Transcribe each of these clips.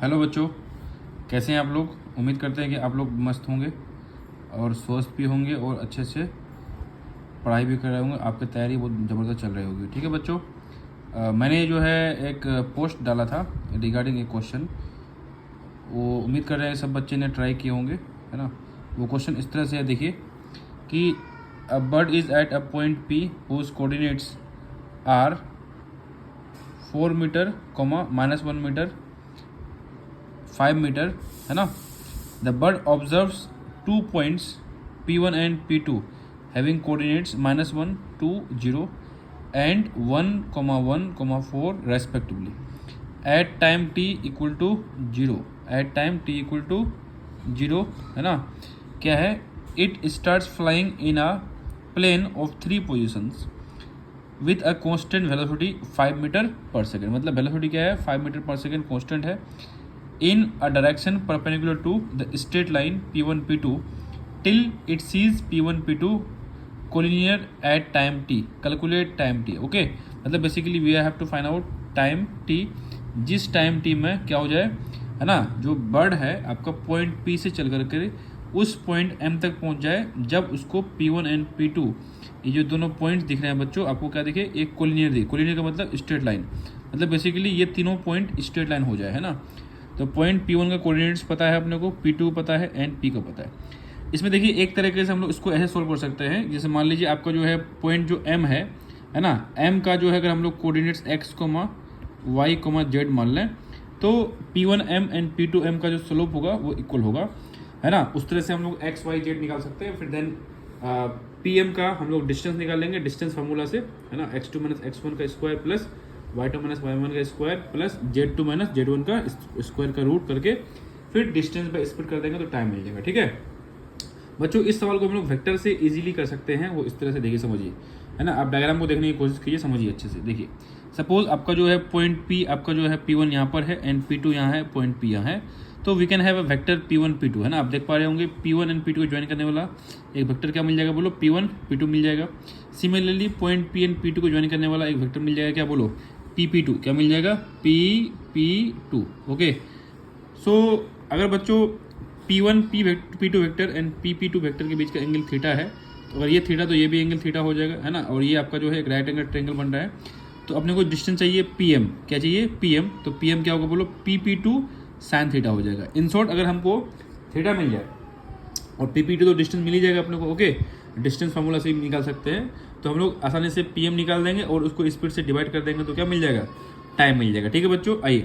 Hello बच्चों, कैसे हैं आप लोग। उम्मीद करते हैं कि आप लोग मस्त होंगे और स्वस्थ भी होंगे और अच्छे से पढ़ाई भी कर रहे होंगे। आपकी तैयारी बहुत ज़बरदस्त चल रही होगी। ठीक है बच्चों, मैंने जो है एक पोस्ट डाला था रिगार्डिंग एक क्वेश्चन। वो उम्मीद कर रहे हैं सब बच्चे ने ट्राई किए होंगे, है ना। वो क्वेश्चन इस तरह से है, देखिए कि a bird is at a point P whose coordinates are 4 metre, -1 metre, 5 metre, है ना। The bird observes 2 points P1 and P2 having coordinates -1, 2, 0 and 1, 1, 4 respectively at time t equal to 0, at time t equal to 0, है ना। क्या है, it starts flying in a plane of 3 positions with a constant velocity 5 metre पर second. मतलब velocity क्या है, 5 metre पर second constant है। in a direction perpendicular to the straight line P1 P2 till it sees P1 P2 collinear at time t, calculate time t। Okay, मतलब basically we have to find out time t, जिस time t में क्या हो जाए, है ना, जो bird है आपका पॉइंट P से चल करके उस पॉइंट M तक पहुंच जाए, जब उसको P1 एंड P2 ये जो दोनों पॉइंट्स दिख रहे हैं बच्चों, आपको क्या दिखे, एक कोलिनियर दिखे। कोलिनियर का मतलब स्ट्रेट लाइन, मतलब बेसिकली ये तीनों पॉइंट स्ट्रेट लाइन हो जाए, है ना। तो पॉइंट P1 का कोऑर्डिनेट्स पता है अपने को, P2 पता है एंड P का पता है। इसमें देखिए एक तरीके से हम लोग इसको ऐसे सोल्व कर सकते हैं, जैसे मान लीजिए आपका जो है पॉइंट जो M है ना, M का जो है अगर हम लोग कोऑर्डिनेट्स x, y, z मान लें, तो P1M एंड P2M का जो स्लोप होगा वो इक्वल होगा, है ना। उस तरह से हम लोग x, y, z निकाल सकते हैं। फिर देन PM का हम लोग डिस्टेंस निकाल लेंगे, डिस्टेंस फार्मूला से, है ना, x2 - x1 का स्क्वायर प्लस y2 - y1 का स्क्वायर प्लस z2 - z1 का स्क्वायर का रूट करके फिर डिस्टेंस पे स्प्लिट कर देंगे तो टाइम मिल जाएगा। ठीक है बच्चों, इस सवाल को हम लोग वेक्टर से इजीली कर सकते हैं। वो इस तरह से देखिए, समझिए, है ना। आप डायग्राम को देखने की कोशिश कीजिए, समझिए अच्छे से। देखिए सपोज आपका जो है पॉइंट P, आपका जो है P1 यहाँ पर है एंड P2 यहाँ है, पॉइंट P यहाँ है, तो we can have a vector P1 P2, है ना। आप देख पा रहे होंगे P1 एंड P2 को ज्वाइन करने वाला एक वेक्टर क्या मिल जाएगा, बोलो, P1 P2 मिल जाएगा। Similarly point P and P2 को ज्वाइन करने वाला एक वेक्टर मिल जाएगा, क्या बोलो, PP2, क्या मिल जाएगा, PP2। ओके, सो अगर बच्चों P1 P2 vector and PP2 vector के बीच का एंगल थीटा है, तो अगर ये थीटा तो ये भी एंगल थीटा हो जाएगा, है ना। और ये आपका जो है एक राइट एंगल ट्रायंगल बन रहा है, तो अपने को डिस्टेंस चाहिए PM, क्या चाहिए, PM। तो PM क्या होगा, बोलो, PP2 साइन थीटा हो जाएगा। इन शॉर्ट अगर हमको थीटा मिल जाए और PP2 तो डिस्टेंस मिल ही जाएगा अपने को। ओके, डिस्टेंस फार्मूला से भी निकाल सकते हैं, तो हम लोग आसानी से PM निकाल देंगे और उसको स्पीड से डिवाइड कर देंगे तो क्या मिल जाएगा, टाइम मिल जाएगा। ठीक है बच्चों, आइए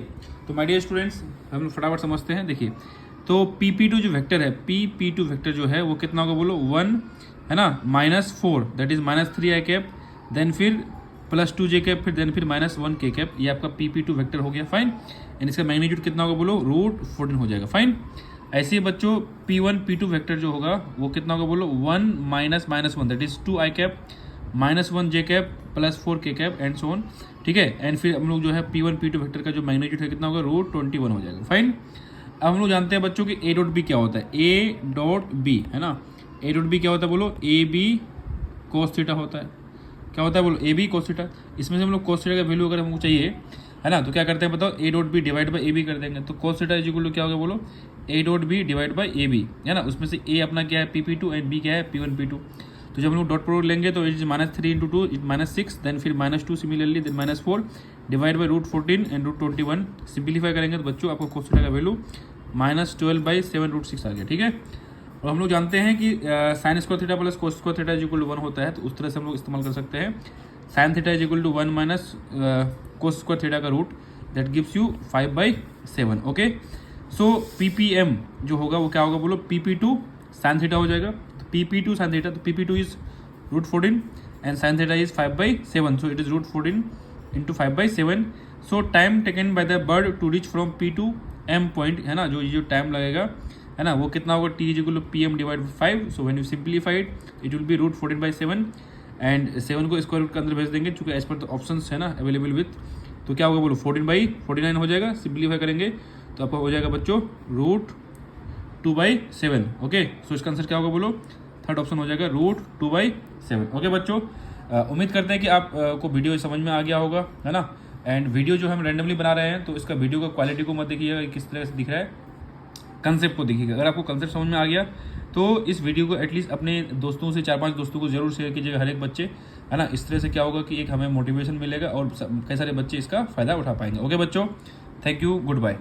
तो माय डियर स्टूडेंट्स हम लोग फटाफट समझते हैं। देखिए तो PP2 जो वेक्टर है, PP2 वेक्टर जो है वो कितना होगा, बोलो, 1, है ना, -4 that is -3 i cap, then फिर +2 j कैप, फिर देन फिर -1 k कैप। ये आपका PP2 वेक्टर हो गया, फाइन। एंड इसका मैग्नीट्यूड कितना होगा, बोलो, √14 हो जाएगा, फाइन। ऐसे ही बच्चों P1 P2 वेक्टर जो होगा वो कितना होगा, बोलो, 1 -1 that is 2 i cap, -1 j cap, +4 k cap and so on. ठीक है, एंड फिर हम लोग जो है P1 P2 वेक्टर का जो मैग्नीट्यूड है कितना होगा, √21 हो जाएगा, फाइन। अब हम लोग जानते हैं बच्चों कि A.B क्या होता है, A.B, है ना। A.B क्या होता है, बोलो, AB cos थीटा होता है। क्या होता है, बोलो, AB cos थीटा। इसमें से हम लोग cos थीटा का वैल्यू अगर हमको चाहिए, है ना, तो क्या करते हैं बताओ, A.B डिवाइड बाई AB कर देंगे, तो cos थीटा इक्वल टू क्या होगा, बोलो, A.B डिवाइड बाई AB, है ना। उसमें से A अपना क्या है, PP2 एंड B क्या है, P1 P2। तो जब हम लोग डॉट प्रोडक्ट लेंगे तो इट इज -3 × 2 इट -6, देन फिर -2 similarly, then -4 divide by √14 and √21। Simplify करेंगे तो बच्चों आपको cos थीटा का वैल्यू -12/7 √6 आ गया। ठीक है, और हम लोग जानते हैं कि sine square theta plus cos square theta is equal to 1 होता है, तो उस तरह से हम लोग इस्तेमाल कर सकते हैं। Sine theta is equal to 1 minus cos square theta का root, that gives you 5/7। Okay, so PPM जो होगा वो क्या होगा, बोलो, PP2 साइन थीटा हो जाएगा, तो PP2 साइन थीटा, तो PP2 is √14 and sine theta is 5/7, so it is √14 × 5/7। So time taken by the bird to reach from P2M point, है ना, जो टाइम लगेगा, है ना, वो कितना होगा, T equal to PM divide by 5। So when you simplified it will be √14/7 and 7 को स्क्वायर रूट के अंदर भेज देंगे, चूंकि एज पर द ऑप्शंस है ना अवेलेबल विथ, तो क्या होगा, बोलो, 14/49 हो जाएगा। सिंप्लीफाई करेंगे तो आपका हो जाएगा बच्चों √2/7। ओके, सो इसका आंसर क्या होगा, बोलो, थर्ड ऑप्शन हो जाएगा √2/7। ओके बच्चों, उम्मीद करते हैं कि आप को वीडियो समझ में आ गया होगा, है ना। एंड वीडियो जो हम रैंडमली बना रहे हैं तो इसका वीडियो का क्वालिटी को मत देखिएगा किस तरह से दिख रहा है, कंसेप्ट को देखिएगा। अगर आपको कंसेप्ट समझ में आ गया तो इस वीडियो को एटलीस्ट अपने दोस्तों से 4-5 दोस्तों को जरूर शेयर कीजिएगा, हर एक बच्चे, है ना। इस तरह से क्या होगा कि एक हमें मोटिवेशन मिलेगा और कई सारे बच्चे इसका फ़ायदा उठा पाएंगे। ओके बच्चों, थैंक यू, गुड बाय।